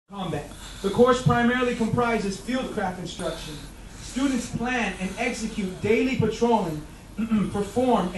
Combat. The course primarily comprises fieldcraft instruction. Students plan and execute daily patrolling, perform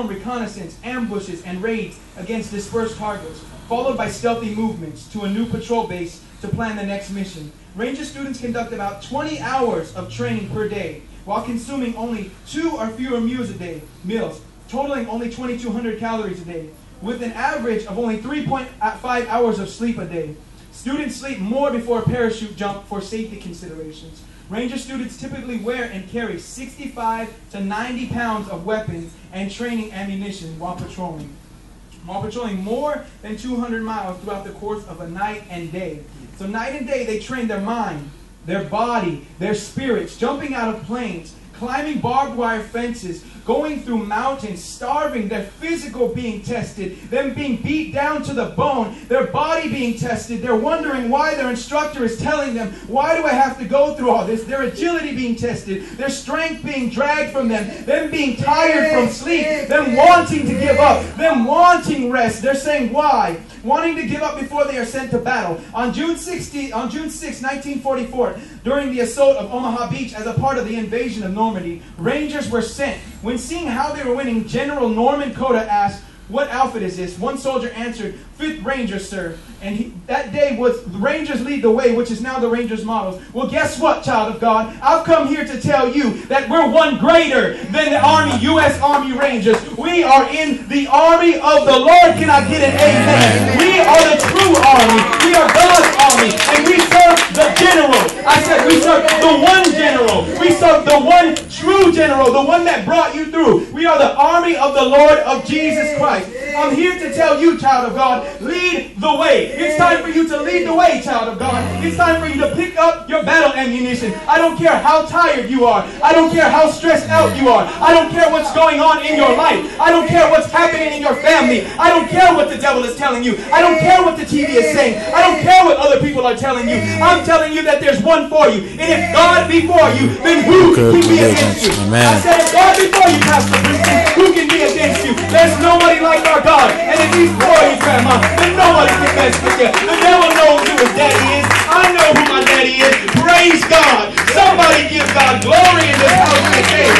reconnaissance, ambushes, and raids against dispersed targets, followed by stealthy movements to a new patrol base to plan the next mission. Ranger students conduct about 20 hours of training per day, while consuming only 2 or fewer meals, totaling only 2,200 calories a day, with an average of only 3.5 hours of sleep a day. Students sleep more before a parachute jump for safety considerations. Ranger students typically wear and carry 65 to 90 pounds of weapons and training ammunition while patrolling. More than 200 miles throughout the course of a night and day. So night and day they train their mind, their body, their spirits, jumping out of planes, climbing barbed wire fences, going through mountains, starving, their physical being tested, them being beat down to the bone, their body being tested. They're wondering why their instructor is telling them, why do I have to go through all this? Their agility being tested, their strength being dragged from them being tired from sleep, them wanting to give up, them wanting rest. They're saying why? Wanting to give up before they are sent to battle. On June 6, 1944, during the assault of Omaha Beach as a part of the invasion of Normandy, Rangers were sent. When seeing how they were winning, General Norman Cota asked, "What outfit is this?" One soldier answered, "5th Rangers, sir." And that day was the Rangers lead the way, which is now the Rangers models. Well, guess what, child of God? I've come here to tell you that we're one greater than the Army, U.S. Army Rangers. We are in the army of the Lord. Can I get an amen? We are the true army. We are God's army. And we serve the general. I said we serve the one general. We serve the one true general, the one that brought you through. We are the army of the Lord of Jesus Christ. I'm here to tell you, child of God, lead the way. It's time for you to lead the way, child of God. It's time for you to pick up your battle ammunition. I don't care how tired you are. I don't care how stressed out you are. I don't care what's going on in your life. I don't care what's happening in your family. I don't care what the devil is telling you. I don't care what the TV is saying. I don't care what other people are telling you. I'm telling you that there's one for you. And if God be for you, then who can be against you? I said if God be for you, Pastor Brinkman, who can be against you? There's nobody like our God. And if he's for you, Grandma, then nobody can mess with you. The devil knows who his daddy is. I know who my daddy is. Praise God. Somebody give God glory in this house today.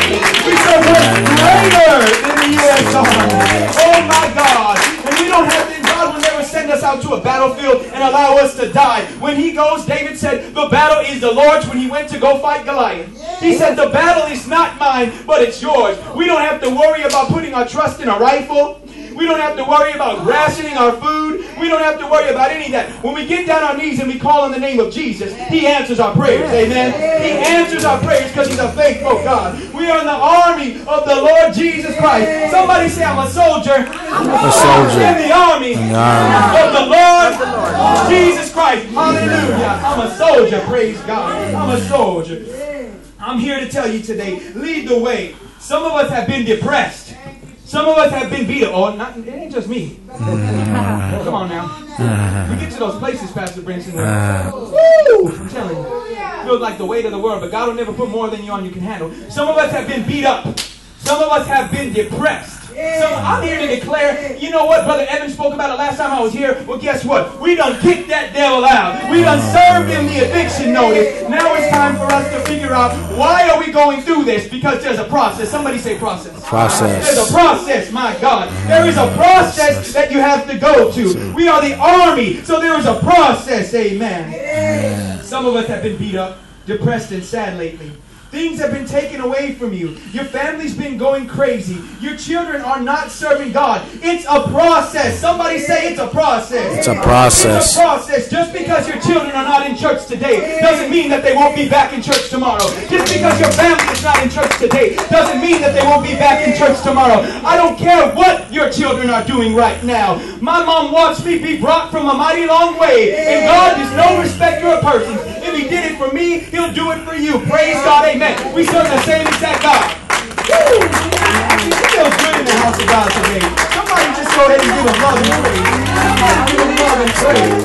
We serve one greater than the U.S. Army. Oh my God. And we don't have to, God will never send us out to a battlefield and allow us to die. When he goes, David said, the battle is the Lord's when he went to go fight Goliath. He said, the battle is not mine, but it's yours. We don't have to worry about putting our trust in a rifle. We don't have to worry about rationing our food. We don't have to worry about any of that. When we get down on our knees and we call on the name of Jesus, he answers our prayers. Amen. He answers our prayers because he's a faithful God. We are in the army of the Lord Jesus Christ. Somebody say, I'm a soldier. I'm a soldier in the army of the Lord Jesus Christ. Hallelujah. I'm a soldier. Praise God. I'm a soldier. I'm here to tell you today, lead the way. Some of us have been depressed. Some of us have been beat up. Oh, it ain't just me. Come on now. We get to those places, Pastor Brinson. Woo! I'm telling you. It feels like the weight of the world, but God will never put more than you on you can handle. Some of us have been beat up. Some of us have been depressed. So I'm here to declare, you know what, Brother Evan spoke about it last time I was here. Well, guess what? We done kicked that devil out. We done served him the eviction notice. Now it's time for us to figure out, why are we going through this? Because there's a process. Somebody say process. Process. There's a process, my God. There is a process that you have to go to. We are the army, so there is a process. Amen. Some of us have been beat up, depressed, and sad lately. Things have been taken away from you. Your family's been going crazy. Your children are not serving God. It's a process. Somebody say it's a process. It's a process. It's a process. Just because your children are not in church today doesn't mean that they won't be back in church tomorrow. Just because your family is not in church today doesn't mean that they won't be back in church tomorrow. I don't care what your children are doing right now. My mom watched me be brought from a mighty long way. And God is no respecter of persons. If he did it for me, he'll do it for you. Praise God. Amen. We serve the same exact God. Woo! It feels good in the house of God today. Somebody just go ahead and give him love and praise. Somebody give him love and praise.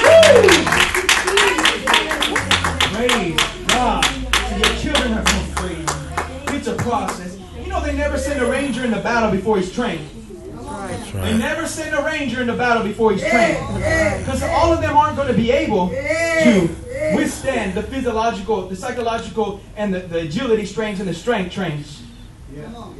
Woo! Praise God. And your children are going crazy. It's a process. You know they never send a ranger in the battle before he's trained. They never send a ranger in the battle battle before he's trained. Because all of them aren't going to be able to withstand the physiological, the psychological, and the agility strains and the strength trains.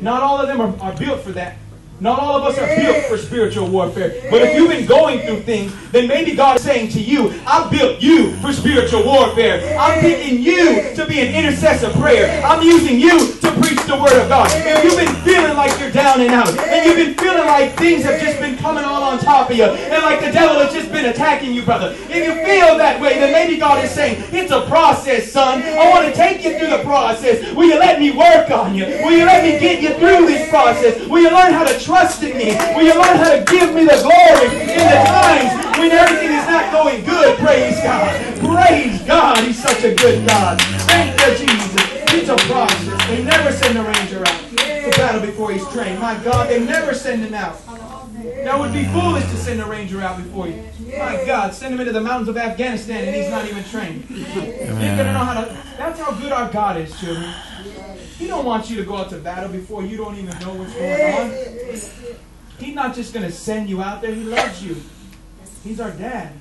Not all of them are built for that. Not all of us are built for spiritual warfare. But if you've been going through things, then maybe God is saying to you, I built you for spiritual warfare. I'm picking you to be an intercessor prayer. I'm using you to preach the word of God. If you've been feeling like you're down and out, and you've been feeling like things have just been coming all on top of you, and like the devil has just been attacking you, brother, if you feel that way, then maybe God is saying, it's a process, son. I want to take you through the process. Will you let me work on you? Will you let me get you through this process? Will you learn how to trust in me? Will you learn how to give me the glory in the times when everything is not going good? Praise God. Praise God. He's such a good God. Thank you, Jesus. It's a process. They never send a ranger out to battle before he's trained. My God, they never send him out. That would be foolish to send a ranger out before you. My God, send him into the mountains of Afghanistan and he's not even trained. You're gonna know how to. That's how good our God is, children. He don't want you to go out to battle before you don't even know what's going on. He's not just going to send you out there. He loves you. He's our dad.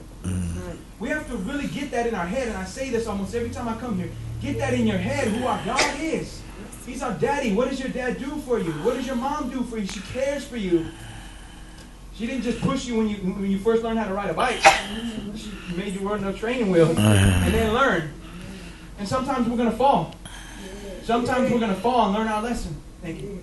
We have to really get that in our head. And I say this almost every time I come here. Get that in your head, who our God is. He's our daddy. What does your dad do for you? What does your mom do for you? She cares for you. She didn't just push you when you first learned how to ride a bike. She made you run those training wheels and then learn. And sometimes we're going to fall. Sometimes we're going to fall and learn our lesson. Thank you.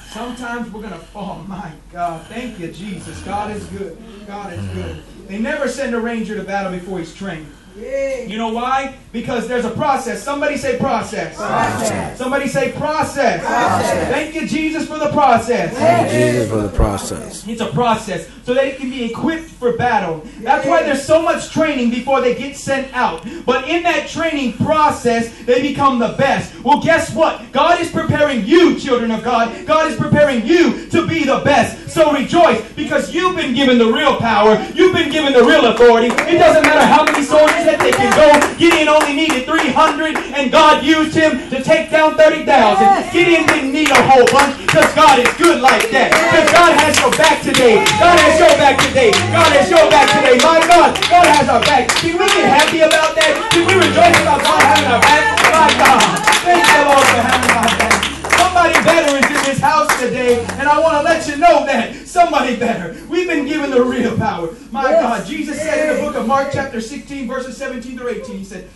Sometimes we're going to fall. My God. Thank you, Jesus. God is good. God is good. They never send a ranger to battle before he's trained. You know why? Because there's a process. Somebody say process. Process. Somebody say process. Process. Thank you, Jesus, for the process. Thank you, Jesus, for the process. It's a process so they can be equipped for battle. That's why there's so much training before they get sent out. But in that training process, they become the best. Well, guess what? God is preparing you, children of God. God is preparing you to be the best. So rejoice, because you've been given the real power. You've been given the real authority. It doesn't matter how many soldiers that they can go. Gideon only needed 300, and God used him to take down 30,000. Gideon didn't need a whole bunch, because God is good like that. Because God has your back today. God has your back today. God has your back today. My God, God has our back. Can we get happy about that? Can we rejoice about God having our back? My God, thank you, Lord, for having our back. Somebody better is in this house today, and I want to let you know that. Somebody better. We've been given the real power. My God, Jesus said in the book of Mark chapter 16, verses 17 through 18, he said,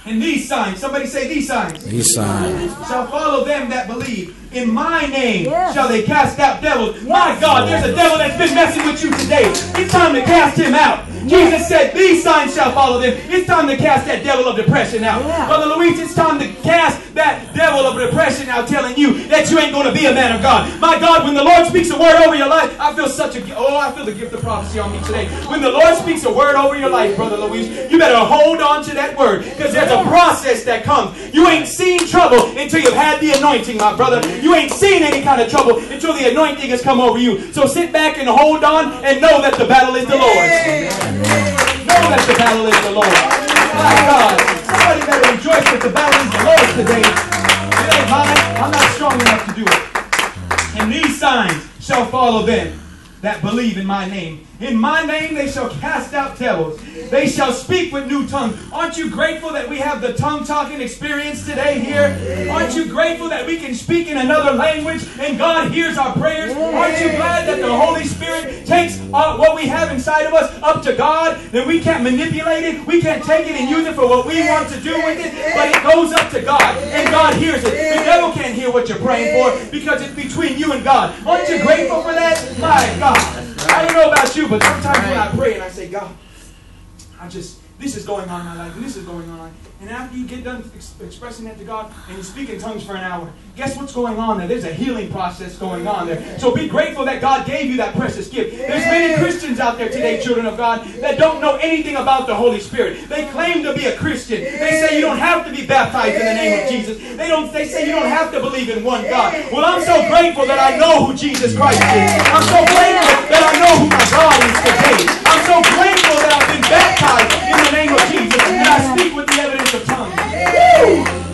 and these signs, somebody say these signs. These signs shall follow them that believe. In my name shall they cast out devils. My God, there's a devil that's been messing with you today. It's time to cast him out. Jesus said, these signs shall follow them. It's time to cast that devil of depression out. Brother Luis, it's time to cast that devil of depression out, telling you that you ain't going to be a man of God. My God, when the Lord speaks a word over your life, I feel I feel the gift of prophecy on me today. When the Lord speaks a word over your life, Brother Luis, you better hold on to that word, because there's a process that comes. You ain't seen trouble until you've had the anointing, my brother. You ain't seen any kind of trouble until the anointing has come over you. So sit back and hold on and know that the battle is the Lord's. Know that the battle is the Lord. My God, somebody better rejoice that the battle is the Lord's today. It ain't mine. I'm not strong enough to do it. And these signs shall follow them that believe in my name. In my name they shall cast out devils. They shall speak with new tongues. Aren't you grateful that we have the tongue-talking experience today here? Aren't you grateful that we can speak in another language and God hears our prayers? Aren't you glad that the Holy Spirit takes what we have inside of us up to God? Then we can't manipulate it. We can't take it and use it for what we want to do with it. But it goes up to God and God hears it. The devil can't hear what you're praying for because it's between you and God. Aren't you grateful for that? My God. I don't know about you, but sometimes when I pray and I say, God, this is going on in my life, and this is going on. And after you get done expressing that to God, and you speak in tongues for an hour, guess what's going on there? There's a healing process going on there. So be grateful that God gave you that precious gift. There's many Christians out there today, children of God, that don't know anything about the Holy Spirit. They claim to be a Christian. They say you don't have to be baptized in the name of Jesus. They say you don't have to believe in one God. Well, I'm so grateful that I know who Jesus Christ is. I'm so grateful that I know who my God is today. I'm so grateful that I've been baptized in the name of Jesus, and I speak with the evidence of tongues.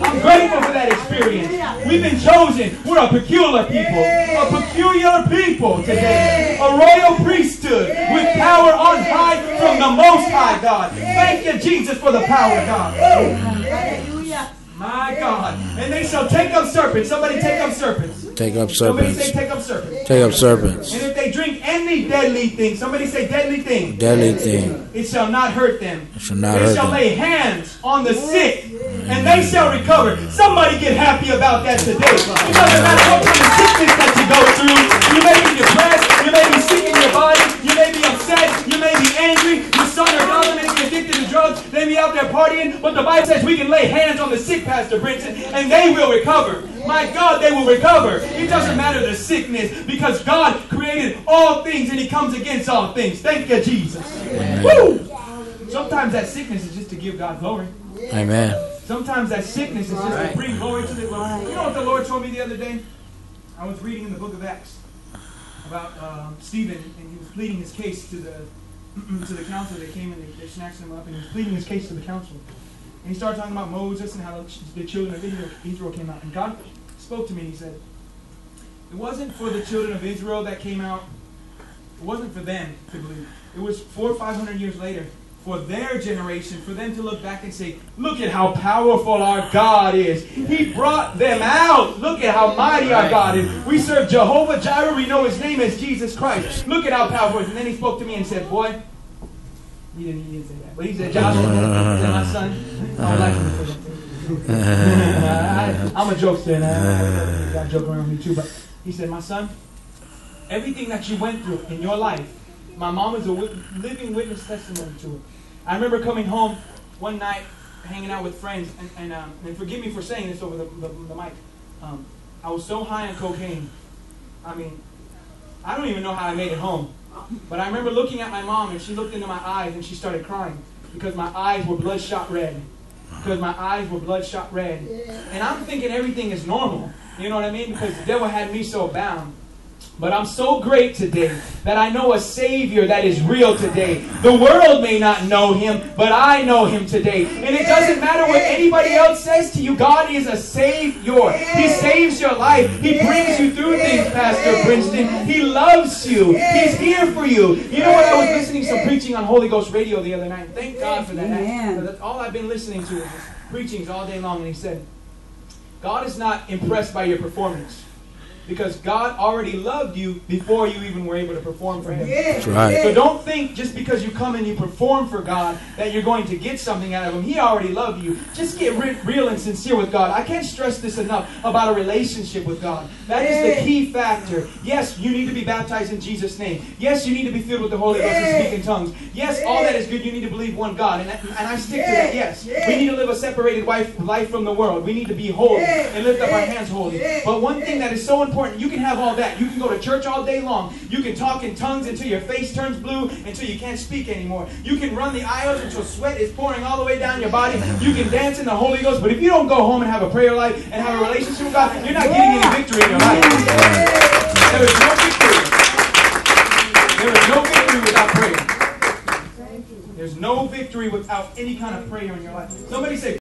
I'm grateful for that experience. We've been chosen. We're a peculiar people. A peculiar people today. A royal priesthood. the Most High God. Thank you, Jesus, for the power, God. Hallelujah. My God. And they shall take up serpents. Somebody take up serpents. Take up Somebody serpents. say take up serpents. Take up serpents. And if they drink any deadly thing, somebody say deadly thing. Deadly thing. It shall not hurt them. It shall not They hurt shall them. lay hands on the sick, and they shall recover. Somebody get happy about that today. It doesn't matter what kind of sickness that you go through. You may be depressed. You may be sick in your body. You may be upset. You may be angry. Your son or daughter may be addicted to drugs. They may be out there partying. But the Bible says we can lay hands on the sick, Pastor Brinson, and they will recover. My God, they will recover. It doesn't matter the sickness, because God created all things and He comes against all things. Thank you, Jesus. Woo! Sometimes that sickness is just to give God glory. Amen. Sometimes that sickness is just to bring glory to the Lord. You know what the Lord told me the other day? I was reading in the book of Acts about Stephen, and he was pleading his case to the council. They came and they snatched him up, and he was pleading his case to the council. And he started talking about Moses and how the children of Israel came out. And God spoke to me and He said, it wasn't for the children of Israel that came out. It wasn't for them to believe. It was 400 or 500 years later, for their generation, for them to look back and say, look at how powerful our God is. He brought them out. Look at how mighty our God is. We serve Jehovah Jireh. We know His name is Jesus Christ. Look at how powerful He is. And then He spoke to me and said, boy, he didn't say that. But he said, Joshua, he said, my son, I would like you to say that. I'm a jokester, and I got a joke around me too. But he said, my son, everything that you went through in your life, my mom is a living witness testimony to it. I remember coming home one night, hanging out with friends, and forgive me for saying this over the mic. I was so high on cocaine. I mean, I don't even know how I made it home. But I remember looking at my mom, and she looked into my eyes, and she started crying because my eyes were bloodshot red. Because my eyes were bloodshot red. And I'm thinking everything is normal. You know what I mean? Because the devil had me so bound. But I'm so great today that I know a Savior that is real today. The world may not know Him, but I know Him today. And it doesn't matter what anybody else says to you. God is a Savior. He saves your life. He brings you through things, Pastor Princeton. He loves you. He's here for you. You know what? I was listening to some preaching on Holy Ghost Radio the other night. Thank God for that. That's all I've been listening to is just preachings all day long. And he said, God is not impressed by your performance, because God already loved you before you even were able to perform for Him. That's right. So don't think just because you come and you perform for God that you're going to get something out of Him. He already loved you. Just get real and sincere with God. I can't stress this enough about a relationship with God. That is the key factor. Yes, you need to be baptized in Jesus' name. Yes, you need to be filled with the Holy Ghost and speak in tongues. Yes, all that is good. You need to believe one God. And I stick to that, yes. We need to live a separated life from the world. We need to be holy and lift up our hands holy. But one thing that is so important, you can have all that. You can go to church all day long. You can talk in tongues until your face turns blue, until you can't speak anymore. You can run the aisles until sweat is pouring all the way down your body. You can dance in the Holy Ghost. But if you don't go home and have a prayer life and have a relationship with God, you're not getting any victory in your life. There is no victory. There is no victory without prayer. There's no victory without any kind of prayer in your life. Somebody say,